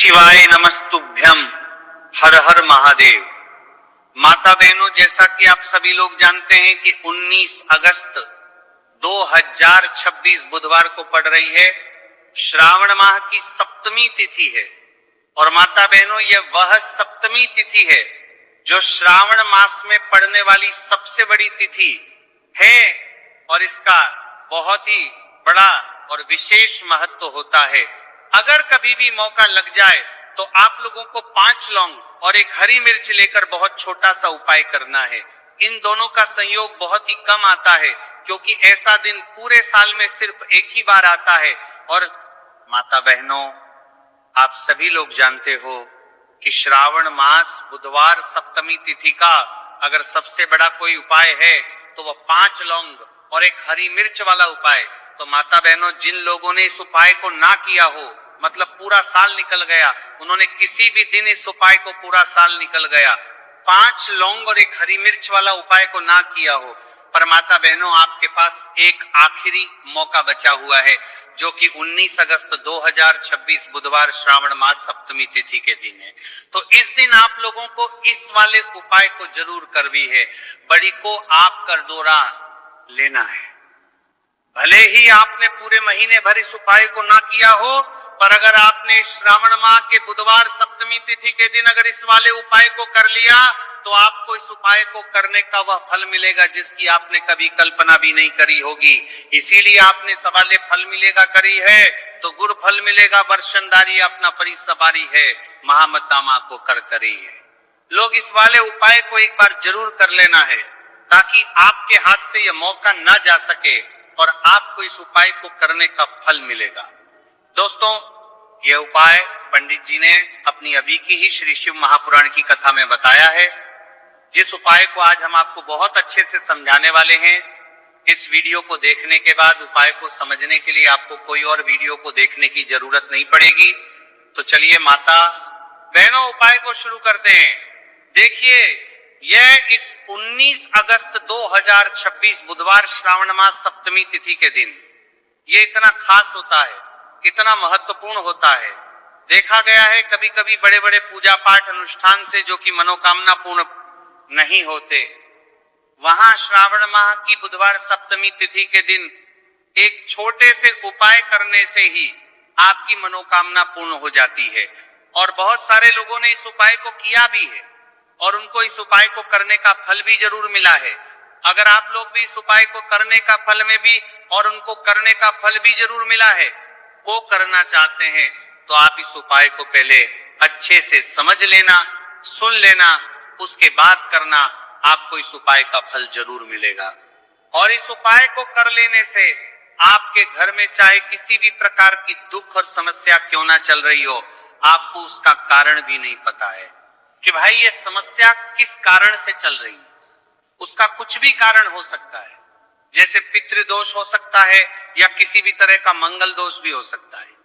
शिवाय नमस्तुभ्यम। हर हर महादेव। माता बहनों, जैसा कि आप सभी लोग जानते हैं कि 19 अगस्त 2026 बुधवार को पड़ रही है श्रावण माह की सप्तमी तिथि है। और माता बहनों, यह वह सप्तमी तिथि है जो श्रावण मास में पड़ने वाली सबसे बड़ी तिथि है और इसका बहुत ही बड़ा और विशेष महत्व होता है। अगर कभी भी मौका लग जाए तो आप लोगों को 5 लौंग और एक हरी मिर्च लेकर बहुत छोटा सा उपाय करना है। इन दोनों का संयोग बहुत ही कम आता है क्योंकि ऐसा दिन पूरे साल में सिर्फ एक ही बार आता है। और माता बहनों, आप सभी लोग जानते हो कि श्रावण मास बुधवार सप्तमी तिथि का अगर सबसे बड़ा कोई उपाय है तो वह 5 लौंग और एक हरी मिर्च वाला उपाय। तो माता बहनों, जिन लोगों ने इस उपाय को ना किया हो, मतलब पूरा साल निकल गया, उन्होंने किसी भी दिन इस उपाय को पूरा साल निकल गया, 5 लौंग और एक हरी मिर्च वाला उपाय को ना किया हो, पर माता बहनों आपके पास एक आखिरी मौका बचा हुआ है जो कि 19 अगस्त 2026 बुधवार श्रावण मास सप्तमी तिथि के दिन है। तो इस दिन आप लोगों को इस वाले उपाय को जरूर करनी है। बड़ी को आप कर दौरा लेना है। भले ही आपने पूरे महीने भर इस उपाय को ना किया हो, पर अगर आपने श्रावण माह के बुधवार सप्तमी तिथि के दिन अगर इस वाले उपाय को कर लिया तो आपको इस उपाय को करने का वह फल मिलेगा जिसकी आपने कभी कल्पना भी नहीं करी होगी। इसीलिए आपने सवाले फल मिलेगा करी है तो गुर फल मिलेगा वर्षनदारी अपना परी सवारी है, महामता मां को कर करी है। लोग इस वाले उपाय को एक बार जरूर कर लेना है ताकि आपके हाथ से यह मौका ना जा सके और आपको इस उपाय को करने का फल मिलेगा। दोस्तों, यह उपाय पंडित जी ने अपनी अभी की ही श्री शिव महापुराण की कथा में बताया है, जिस उपाय को आज हम आपको बहुत अच्छे से समझाने वाले हैं। इस वीडियो को देखने के बाद उपाय को समझने के लिए आपको कोई और वीडियो को देखने की जरूरत नहीं पड़ेगी। तो चलिए माता बहनों, उपाय को शुरू करते हैं। देखिए, यह इस 19 अगस्त 2026 बुधवार श्रावण मास सप्तमी तिथि के दिन ये इतना खास होता है, इतना महत्वपूर्ण होता है। देखा गया है कभी कभी बड़े बड़े पूजा पाठ अनुष्ठान से जो कि मनोकामना पूर्ण नहीं होते, वहां श्रावण माह की बुधवार सप्तमी तिथि के दिन एक छोटे से उपाय करने से ही आपकी मनोकामना पूर्ण हो जाती है। और बहुत सारे लोगों ने इस उपाय को किया भी है और उनको इस उपाय को करने का फल भी जरूर मिला है। अगर आप लोग भी इस उपाय को करने का फल में भी और उनको करने का फल भी जरूर मिला है, वो करना चाहते हैं तो आप इस उपाय को पहले अच्छे से समझ लेना, सुन लेना, उसके बाद करना, आपको इस उपाय का फल जरूर मिलेगा। और इस उपाय को कर लेने से आपके घर में चाहे किसी भी प्रकार की दुख और समस्या क्यों ना चल रही हो, आपको उसका कारण भी नहीं पता है कि भाई ये समस्या किस कारण से चल रही है। उसका कुछ भी कारण हो सकता है, जैसे पितृदोष हो सकता है या किसी भी तरह का मंगल दोष भी हो सकता है।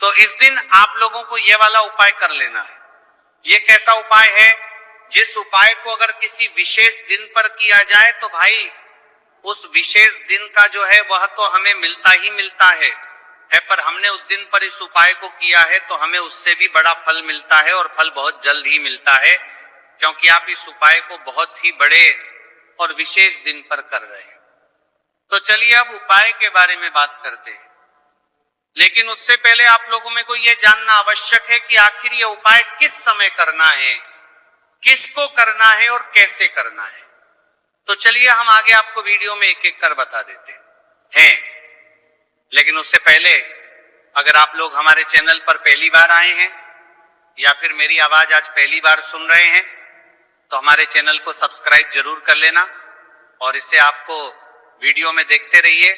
तो इस दिन आप लोगों को यह वाला उपाय कर लेना है। ये कैसा उपाय है? जिस उपाय को अगर किसी विशेष दिन पर किया जाए तो भाई उस विशेष दिन का जो है वह तो हमें मिलता ही मिलता है, पर हमने उस दिन पर इस उपाय को किया है तो हमें उससे भी बड़ा फल मिलता है और फल बहुत जल्द ही मिलता है, क्योंकि आप इस उपाय को बहुत ही बड़े और विशेष दिन पर कर रहे हैं। तो चलिए अब उपाय के बारे में बात करते हैं, लेकिन उससे पहले आप लोगों में को यह जानना आवश्यक है कि आखिर यह उपाय किस समय करना है, किसको करना है और कैसे करना है। तो चलिए हम आगे आपको वीडियो में एक एक कर बता देते हैं। लेकिन उससे पहले अगर आप लोग हमारे चैनल पर पहली बार आए हैं या फिर मेरी आवाज आज पहली बार सुन रहे हैं तो हमारे चैनल को सब्सक्राइब जरूर कर लेना और इससे आपको वीडियो में देखते रहिए।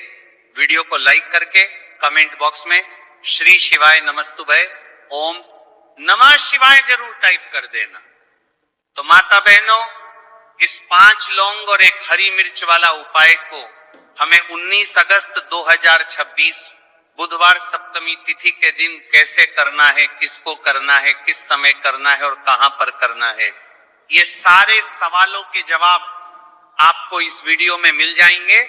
वीडियो को लाइक करके कमेंट बॉक्स में श्री शिवाय नमस्तुभय ओम नमः शिवाय जरूर टाइप कर देना। तो माता बहनों, इस 5 लौंग और एक हरी मिर्च वाला उपाय को हमें 19 अगस्त 2026 बुधवार सप्तमी तिथि के दिन कैसे करना है, किसको करना है, किस समय करना है और कहां पर करना है, ये सारे सवालों के जवाब आपको इस वीडियो में मिल जाएंगे।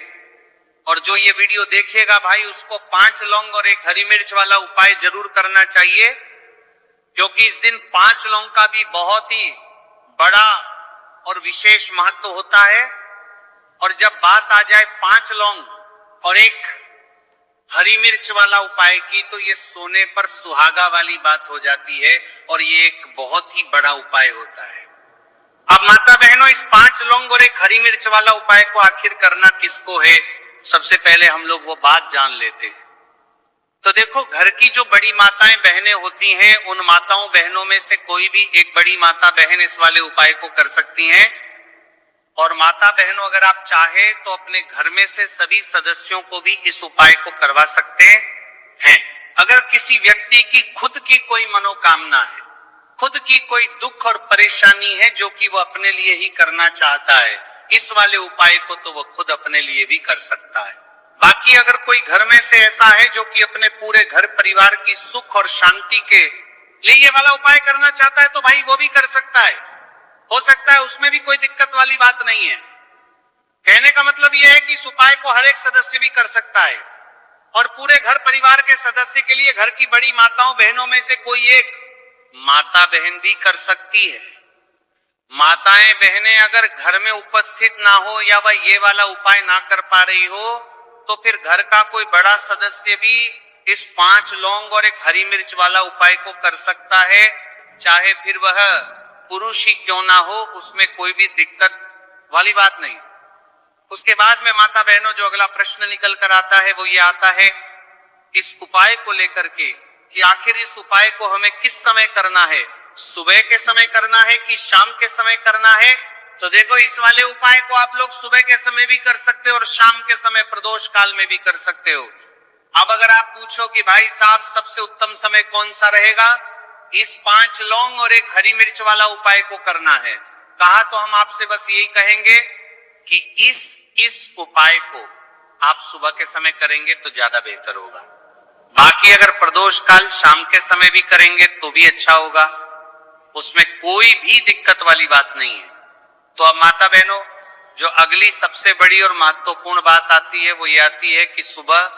और जो ये वीडियो देखेगा भाई उसको 5 लौंग और एक हरी मिर्च वाला उपाय जरूर करना चाहिए। क्योंकि इस दिन 5 लौंग का भी बहुत ही बड़ा और विशेष महत्व होता है। और जब बात आ जाए 5 लौंग और एक हरी मिर्च वाला उपाय की, तो ये सोने पर सुहागा वाली बात हो जाती है और ये एक बहुत ही बड़ा उपाय होता है। अब माता बहनों, इस 5 लौंग और एक हरी मिर्च वाला उपाय को आखिर करना किसको है, सबसे पहले हम लोग वो बात जान लेते हैं। तो देखो, घर की जो बड़ी माताएं बहनें होती हैं, उन माताओं बहनों में से कोई भी एक बड़ी माता बहन इस वाले उपाय को कर सकती हैं। और माता बहनों, अगर आप चाहे तो अपने घर में से सभी सदस्यों को भी इस उपाय को करवा सकते हैं। अगर किसी व्यक्ति की खुद की कोई मनोकामना है, खुद की कोई दुख और परेशानी है जो कि वो अपने लिए ही करना चाहता है, इस वाले उपाय को तो वो खुद अपने लिए भी कर सकता है। बाकी अगर कोई घर में से ऐसा है जो कि अपने पूरे घर परिवार की सुख और शांति के लिए ये वाला उपाय करना चाहता है, तो भाई वो भी कर सकता है, हो सकता है, उसमें भी कोई दिक्कत वाली बात नहीं है। कहने का मतलब यह है कि इस उपाय को हर एक सदस्य भी कर सकता है और पूरे घर परिवार के सदस्य के लिए घर की बड़ी माताओं बहनों में से कोई एक माता बहन भी कर सकती है। माताएं बहनें अगर घर में उपस्थित ना हो या वह ये वाला उपाय ना कर पा रही हो, तो फिर घर का कोई बड़ा सदस्य भी इस 5 लौंग और एक हरी मिर्च वाला उपाय को कर सकता है, चाहे फिर वह पुरुष ही क्यों ना हो, उसमें कोई भी दिक्कत वाली बात नहीं। उसके बाद में माता बहनों, जो अगला प्रश्न निकल कर आता है वो ये आता है इस उपाय को लेकर के कि आखिर इस उपाय को हमें किस समय करना है, सुबह के समय करना है कि शाम के समय करना है। तो देखो, इस वाले उपाय को आप लोग सुबह के समय भी कर सकते हो और शाम के समय प्रदोष काल में भी कर सकते हो। अब अगर आप पूछो कि भाई साहब सबसे उत्तम समय कौन सा रहेगा, इस 5 लौंग और एक हरी मिर्च वाला उपाय को करना है, कहा तो हम आपसे बस यही कहेंगे कि इस उपाय को आप सुबह के समय करेंगे तो ज्यादा बेहतर होगा। बाकी अगर प्रदोष काल शाम के समय भी करेंगे तो भी अच्छा होगा, उसमें कोई भी दिक्कत वाली बात नहीं है। तो अब माता बहनों, जो अगली सबसे बड़ी और महत्वपूर्ण बात आती है वो ये आती है कि सुबह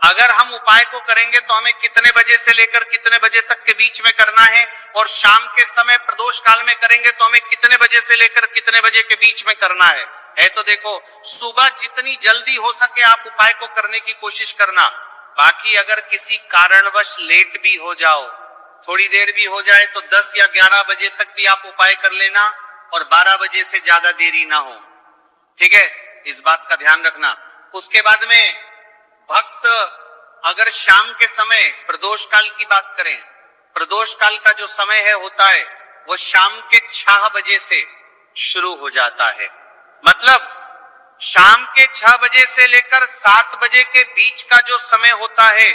अगर हम उपाय को करेंगे तो हमें कितने बजे से लेकर कितने बजे तक के बीच में करना है, और शाम के समय प्रदोष काल में करेंगे तो हमें कितने बजे से लेकर कितने बजे के बीच में करना है। तो देखो, सुबह जितनी जल्दी हो सके आप उपाय को करने की कोशिश करना। बाकी अगर किसी कारणवश लेट भी हो जाओ, थोड़ी देर भी हो जाए, तो 10 या 11 बजे तक भी आप उपाय कर लेना और 12 बजे से ज्यादा देरी ना हो, ठीक है, इस बात का ध्यान रखना। उसके बाद में भक्त अगर शाम के समय प्रदोष काल की बात करें, प्रदोष काल का जो समय है होता है वो शाम के 6 बजे से शुरू हो जाता है। मतलब शाम के 6 बजे से लेकर 7 बजे के बीच का जो समय होता है,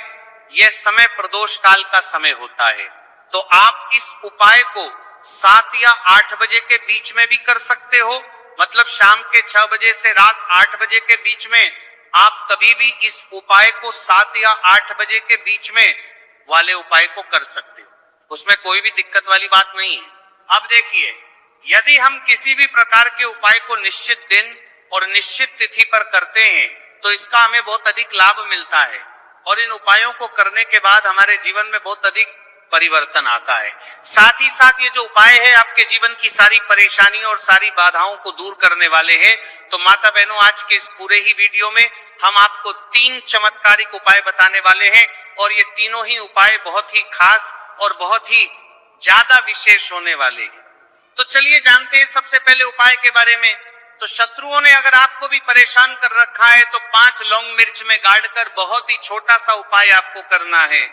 यह समय प्रदोष काल का समय होता है। तो आप इस उपाय को 7 या 8 बजे के बीच में भी कर सकते हो। मतलब शाम के 6 बजे से रात 8 बजे के बीच में आप कभी भी इस उपाय को 7 या 8 बजे के बीच में वाले उपाय को कर सकते हो, उसमें कोई भी दिक्कत वाली बात नहीं है। अब देखिए, यदि हम किसी भी प्रकार के उपाय को निश्चित दिन और निश्चित तिथि पर करते हैं तो इसका हमें बहुत अधिक लाभ मिलता है और इन उपायों को करने के बाद हमारे जीवन में बहुत अधिक परिवर्तन आता है। साथ ही साथ ये जो उपाय है आपके जीवन की सारी परेशानियों और सारी बाधाओं को दूर करने वाले हैं। तो माता बहनों, आज के इस पूरे ही वीडियो में हम आपको 3 चमत्कारिक उपाय बताने वाले हैं और ये तीनों ही उपाय बहुत ही खास और बहुत ही ज्यादा विशेष होने वाले हैं। तो चलिए जानते हैं सबसे पहले उपाय के बारे में। तो शत्रुओं ने अगर आपको भी परेशान कर रखा है तो 5 लौंग मिर्च में गाड़कर बहुत ही छोटा सा उपाय आपको करना है।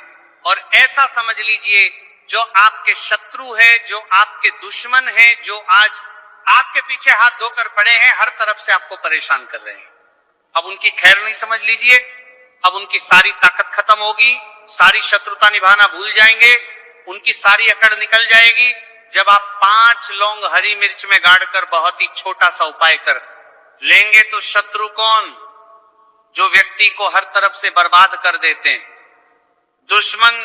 और ऐसा समझ लीजिए, जो आपके शत्रु है, जो आपके दुश्मन है, जो आज आपके पीछे हाथ धोकर पड़े हैं, हर तरफ से आपको परेशान कर रहे हैं, अब उनकी खैर नहीं समझ लीजिए। अब उनकी सारी ताकत खत्म होगी, सारी शत्रुता निभाना भूल जाएंगे, उनकी सारी अकड़ निकल जाएगी जब आप 5 लौंग हरी मिर्च में गाड़कर बहुत ही छोटा सा उपाय कर लेंगे। तो शत्रु कौन? जो व्यक्ति को हर तरफ से बर्बाद कर देते हैं, दुश्मन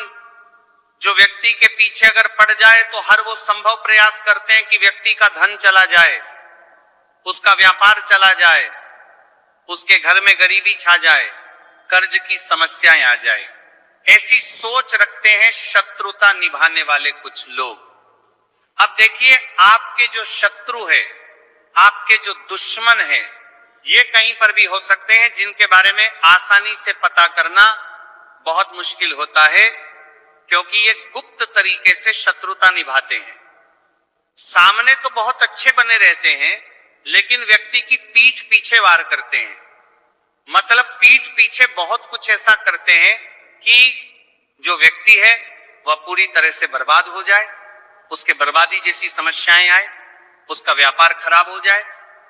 जो व्यक्ति के पीछे अगर पड़ जाए तो हर वो संभव प्रयास करते हैं कि व्यक्ति का धन चला जाए, उसका व्यापार चला जाए, उसके घर में गरीबी छा जाए, कर्ज की समस्याएं आ जाए। ऐसी सोच रखते हैं शत्रुता निभाने वाले कुछ लोग। अब देखिए, आपके जो शत्रु है, आपके जो दुश्मन है, ये कहीं पर भी हो सकते हैं, जिनके बारे में आसानी से पता करना बहुत मुश्किल होता है, क्योंकि ये गुप्त तरीके से शत्रुता निभाते हैं। सामने तो बहुत अच्छे बने रहते हैं, लेकिन व्यक्ति की पीठ पीछे वार करते हैं। मतलब पीठ पीछे बहुत कुछ ऐसा करते हैं कि जो व्यक्ति है वह पूरी तरह से बर्बाद हो जाए, उसके बर्बादी जैसी समस्याएं आए, उसका व्यापार खराब हो जाए।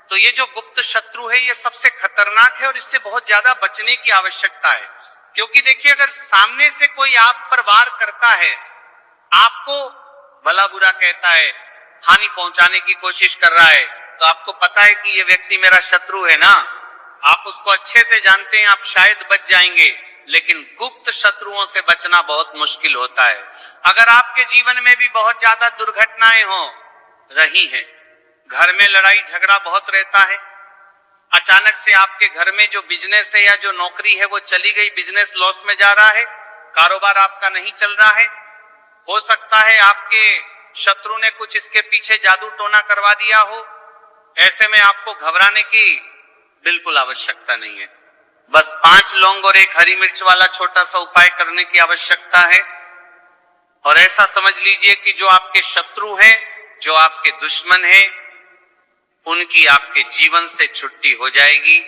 तो ये जो गुप्त शत्रु है, ये सबसे खतरनाक है और इससे बहुत ज्यादा बचने की आवश्यकता है। क्योंकि देखिए, अगर सामने से कोई आप पर वार करता है, आपको भला बुरा कहता है, हानि पहुंचाने की कोशिश कर रहा है, तो आपको पता है कि ये व्यक्ति मेरा शत्रु है ना, आप उसको अच्छे से जानते हैं, आप शायद बच जाएंगे। लेकिन गुप्त शत्रुओं से बचना बहुत मुश्किल होता है। अगर आपके जीवन में भी बहुत ज्यादा दुर्घटनाएं हो रही हैं, घर में लड़ाई झगड़ा बहुत रहता है, अचानक से आपके घर में जो बिजनेस है या जो नौकरी है वो चली गई, बिजनेस लॉस में जा रहा है, कारोबार आपका नहीं चल रहा है, हो सकता है आपके शत्रु ने कुछ इसके पीछे जादू टोना करवा दिया हो। ऐसे में आपको घबराने की बिल्कुल आवश्यकता नहीं है। बस 5 लौंग और 1 हरी मिर्च वाला छोटा सा उपाय करने की आवश्यकता है। और ऐसा समझ लीजिए कि जो आपके शत्रु हैं, जो आपके दुश्मन हैं, उनकी आपके जीवन से छुट्टी हो जाएगी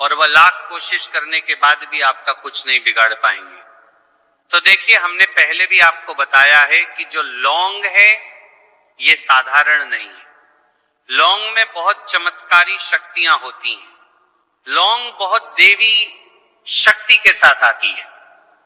और वह लाख कोशिश करने के बाद भी आपका कुछ नहीं बिगाड़ पाएंगे। तो देखिए, हमने पहले भी आपको बताया है कि जो लौंग है ये साधारण नहीं है। लौंग में बहुत चमत्कारी शक्तियां होती हैं। लौंग बहुत देवी शक्ति के साथ आती है।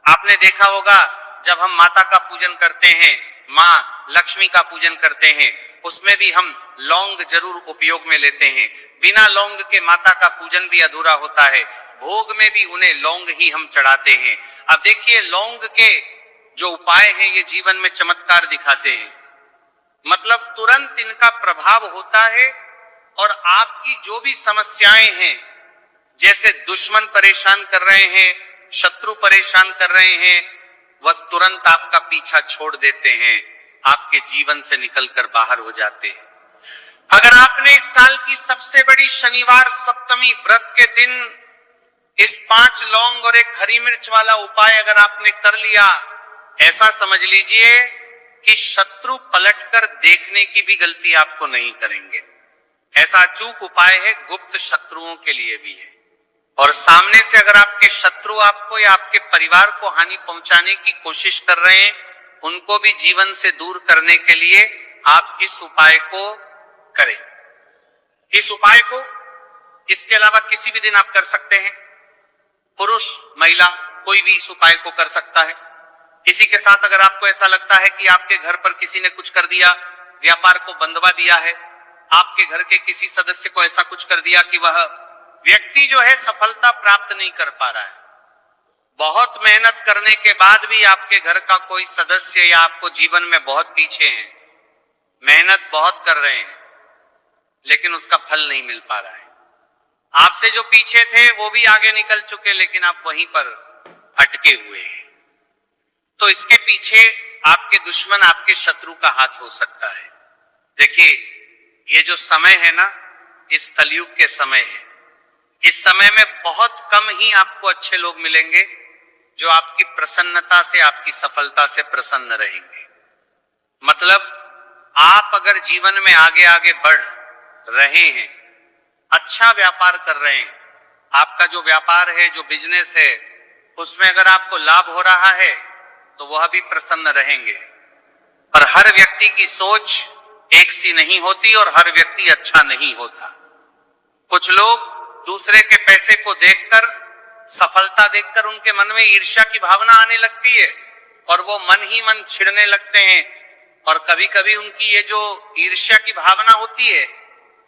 आपने देखा होगा, जब हम माता का पूजन करते हैं, माँ लक्ष्मी का पूजन करते हैं, उसमें भी हम लौंग जरूर उपयोग में लेते हैं। बिना लौंग के माता का पूजन भी अधूरा होता है। भोग में भी उन्हें लौंग ही हम चढ़ाते हैं। अब देखिए, लौंग के जो उपाय हैं ये जीवन में चमत्कार दिखाते हैं। मतलब तुरंत इनका प्रभाव होता है और आपकी जो भी समस्याएं हैं, जैसे दुश्मन परेशान कर रहे हैं, शत्रु परेशान कर रहे हैं, वह तुरंत आपका पीछा छोड़ देते हैं, आपके जीवन से निकलकर बाहर हो जाते हैं। अगर आपने इस साल की सबसे बड़ी शनिवार सप्तमी व्रत के दिन इस 5 लौंग और 1 हरी मिर्च वाला उपाय अगर आपने कर लिया, ऐसा समझ लीजिए कि शत्रु पलटकर देखने की भी गलती आपको नहीं करेंगे। ऐसा अचूक उपाय है, गुप्त शत्रुओं के लिए भी है। और सामने से अगर आपके शत्रु आपको या आपके परिवार को हानि पहुंचाने की कोशिश कर रहे हैं, उनको भी जीवन से दूर करने के लिए आप इस उपाय को करें। इस उपाय को इसके अलावा किसी भी दिन आप कर सकते हैं। पुरुष महिला कोई भी इस उपाय को कर सकता है। इसी के साथ अगर आपको ऐसा लगता है कि आपके घर पर किसी ने कुछ कर दिया, व्यापार को बंधवा दिया है, आपके घर के किसी सदस्य को ऐसा कुछ कर दिया कि वह व्यक्ति जो है सफलता प्राप्त नहीं कर पा रहा है, बहुत मेहनत करने के बाद भी आपके घर का कोई सदस्य या आपको जीवन में बहुत पीछे हैं, मेहनत बहुत कर रहे हैं लेकिन उसका फल नहीं मिल पा रहा है, आपसे जो पीछे थे वो भी आगे निकल चुके लेकिन आप वहीं पर अटके हुए हैं, तो इसके पीछे आपके दुश्मन, आपके शत्रु का हाथ हो सकता है। देखिए, ये जो समय है ना, इस कलयुग के समय है। इस समय में बहुत कम ही आपको अच्छे लोग मिलेंगे जो आपकी प्रसन्नता से, आपकी सफलता से प्रसन्न रहेंगे। मतलब आप अगर जीवन में आगे आगे बढ़ रहे हैं, अच्छा व्यापार कर रहे हैं, आपका जो व्यापार है, जो बिजनेस है, उसमें अगर आपको लाभ हो रहा है तो वह भी प्रसन्न रहेंगे। पर हर व्यक्ति की सोच एक सी नहीं होती और हर व्यक्ति अच्छा नहीं होता। कुछ लोग दूसरे के पैसे को देखकर, सफलता देखकर उनके मन में ईर्ष्या की भावना आने लगती है और वो मन ही मन छिड़ने लगते हैं, और कभी कभी उनकी ये जो ईर्ष्या की भावना होती है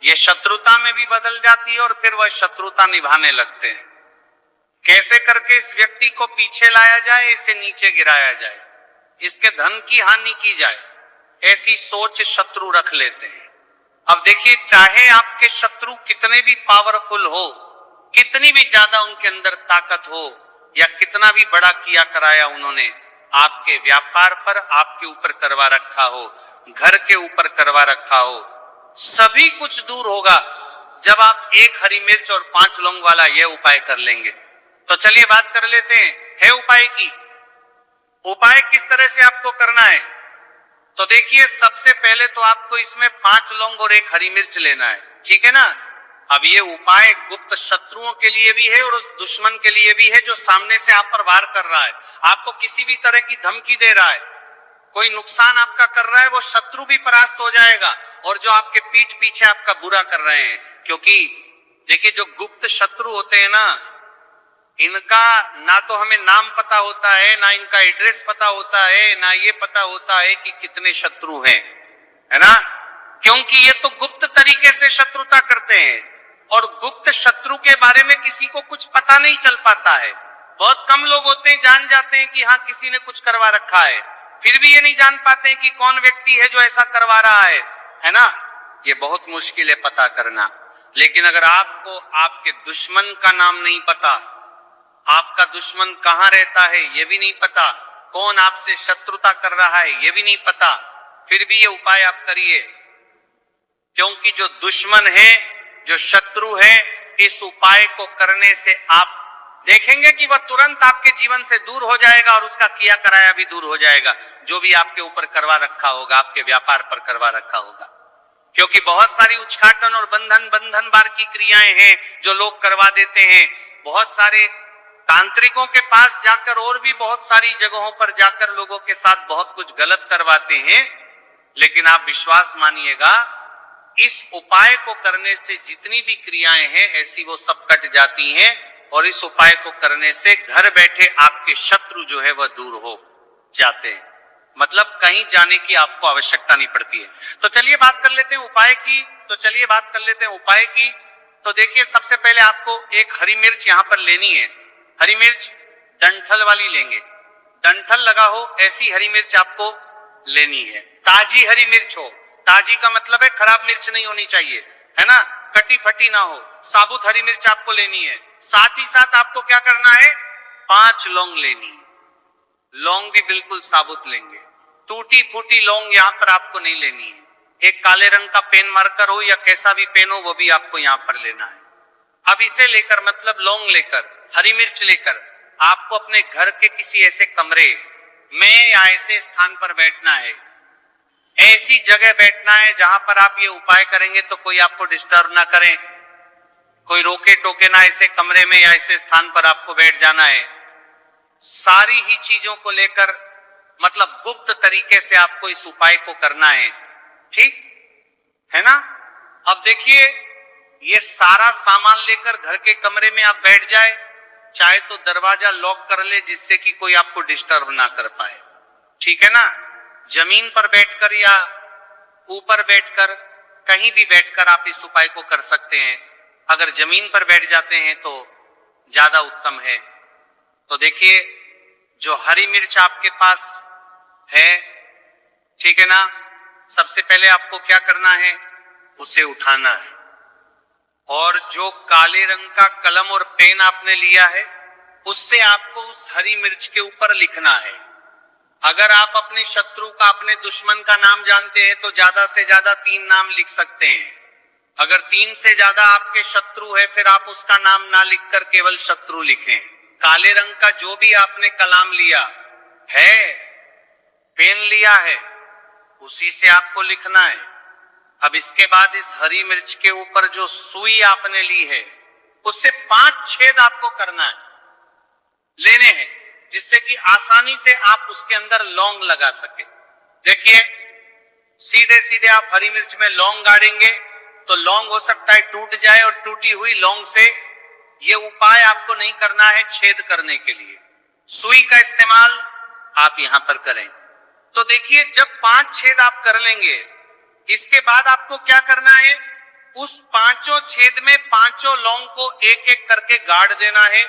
ये शत्रुता में भी बदल जाती है और फिर वह शत्रुता निभाने लगते हैं। कैसे करके इस व्यक्ति को पीछे लाया जाए, इसे नीचे गिराया जाए, इसके धन की हानि की जाए, ऐसी सोच शत्रु रख लेते हैं। अब देखिए, चाहे आपके शत्रु कितने भी पावरफुल हो, कितनी भी ज्यादा उनके अंदर ताकत हो, या कितना भी बड़ा किया कराया उन्होंने, आपके व्यापार पर आपके ऊपर करवा रखा हो, घर के ऊपर करवा रखा हो, सभी कुछ दूर होगा जब आप एक हरी मिर्च और 5 लौंग वाला यह उपाय कर लेंगे। तो चलिए बात कर लेते हैं है उपाय की। उपाय किस तरह से आपको करना है? तो देखिए, सबसे पहले तो आपको इसमें 5 लौंग और 1 हरी मिर्च लेना है, ठीक है ना। अब ये उपाय गुप्त शत्रुओं के लिए भी है और उस दुश्मन के लिए भी है जो सामने से आप पर वार कर रहा है, आपको किसी भी तरह की धमकी दे रहा है, कोई नुकसान आपका कर रहा है, वो शत्रु भी परास्त हो जाएगा। और जो आपके पीठ पीछे आपका बुरा कर रहे हैं, क्योंकि देखिए जो गुप्त शत्रु होते हैं ना, इनका ना तो हमें नाम पता होता है, ना इनका एड्रेस पता होता है, ना ये पता होता है कि कितने शत्रु हैं, है ना। क्योंकि ये तो गुप्त तरीके से शत्रुता करते हैं और गुप्त शत्रु के बारे में किसी को कुछ पता नहीं चल पाता है। बहुत कम लोग होते हैं जान जाते हैं कि हाँ किसी ने कुछ करवा रखा है, फिर भी ये नहीं जान पाते हैं कि कौन व्यक्ति है जो ऐसा करवा रहा है ना। ये बहुत मुश्किल है पता करना। लेकिन अगर आपको आपके दुश्मन का नाम नहीं पता, आपका दुश्मन कहां रहता है ये भी नहीं पता, कौन आपसे शत्रुता कर रहा है ये भी नहीं पता, फिर भी ये उपाय आप करिए। क्योंकि जो दुश्मन है, जो शत्रु है, इस उपाय को करने से आप देखेंगे कि वह तुरंत आपके जीवन से दूर हो जाएगा और उसका किया कराया भी दूर हो जाएगा, जो भी आपके ऊपर करवा रखा होगा, आपके व्यापार पर करवा रखा होगा। क्योंकि बहुत सारी उच्चाटन और बंधन बार की क्रियाएं हैं जो लोग करवा देते हैं। बहुत सारे तांत्रिकों के पास जाकर और भी बहुत सारी जगहों पर जाकर लोगों के साथ बहुत कुछ गलत करवाते हैं। लेकिन आप विश्वास मानिएगा, इस उपाय को करने से जितनी भी क्रियाएं हैं ऐसी वो सब कट जाती हैं और इस उपाय को करने से घर बैठे आपके शत्रु जो है वह दूर हो जाते हैं। मतलब कहीं जाने की आपको आवश्यकता नहीं पड़ती है। तो चलिए बात कर लेते हैं उपाय की। तो देखिए, सबसे पहले आपको 1 हरी मिर्च यहां पर लेनी है। हरी मिर्च डंठल वाली लेंगे, डंठल लगा हो ऐसी हरी मिर्च आपको लेनी है। ताजी हरी मिर्च हो, ताजी का मतलब है खराब मिर्च नहीं होनी चाहिए, है ना, कटी फटी ना हो। साबुत हरी मिर्च आपको लेनी है। साथ ही साथ आपको क्या करना है, 5 लौंग लेनी है। लौंग भी बिल्कुल साबुत लेंगे, टूटी फूटी लौंग यहां पर आपको नहीं लेनी है। एक काले रंग का पेन मार्कर हो या कैसा भी पेन हो वो भी आपको यहां पर लेना है। अब इसे लेकर, मतलब लौंग लेकर, हरी मिर्च लेकर, आपको अपने घर के किसी ऐसे कमरे में या ऐसे स्थान पर बैठना है, ऐसी जगह बैठना है जहां पर आप ये उपाय करेंगे तो कोई आपको डिस्टर्ब ना करे, कोई रोके टोके ना। ऐसे कमरे में या ऐसे स्थान पर आपको बैठ जाना है। सारी ही चीजों को लेकर, मतलब गुप्त तरीके से आपको इस उपाय को करना है, ठीक है ना। अब देखिए, ये सारा सामान लेकर घर के कमरे में आप बैठ जाए, चाहे तो दरवाजा लॉक कर ले जिससे कि कोई आपको डिस्टर्ब ना कर पाए, ठीक है ना। जमीन पर बैठकर या ऊपर बैठकर, कहीं भी बैठकर आप इस उपाय को कर सकते हैं। अगर जमीन पर बैठ जाते हैं तो ज्यादा उत्तम है। तो देखिए, जो हरी मिर्च आपके पास है, ठीक है ना, सबसे पहले आपको क्या करना है, उसे उठाना है और जो काले रंग का कलम और पेन आपने लिया है उससे आपको उस हरी मिर्च के ऊपर लिखना है। अगर आप अपने शत्रु का, अपने दुश्मन का नाम जानते हैं तो ज्यादा से ज्यादा 3 नाम लिख सकते हैं। अगर 3 से ज्यादा आपके शत्रु है फिर आप उसका नाम ना लिखकर केवल शत्रु लिखें। काले रंग का जो भी आपने कलम लिया है, पेन लिया है, उसी से आपको लिखना है। अब इसके बाद इस हरी मिर्च के ऊपर जो सुई आपने ली है उससे 5 छेद आपको करना है, लेने हैं, जिससे कि आसानी से आप उसके अंदर लौंग लगा सके। देखिए, सीधे सीधे आप हरी मिर्च में लौंग गाड़ेंगे तो लौंग हो सकता है टूट जाए और टूटी हुई लौंग से ये उपाय आपको नहीं करना है छेद करने के लिए। सुई का इस्तेमाल आप यहां पर करें। तो देखिए, जब 5 छेद आप कर लेंगे, इसके बाद आपको क्या करना है, उस 5 छेद में 5 लौंग को एक एक करके गाड़ देना है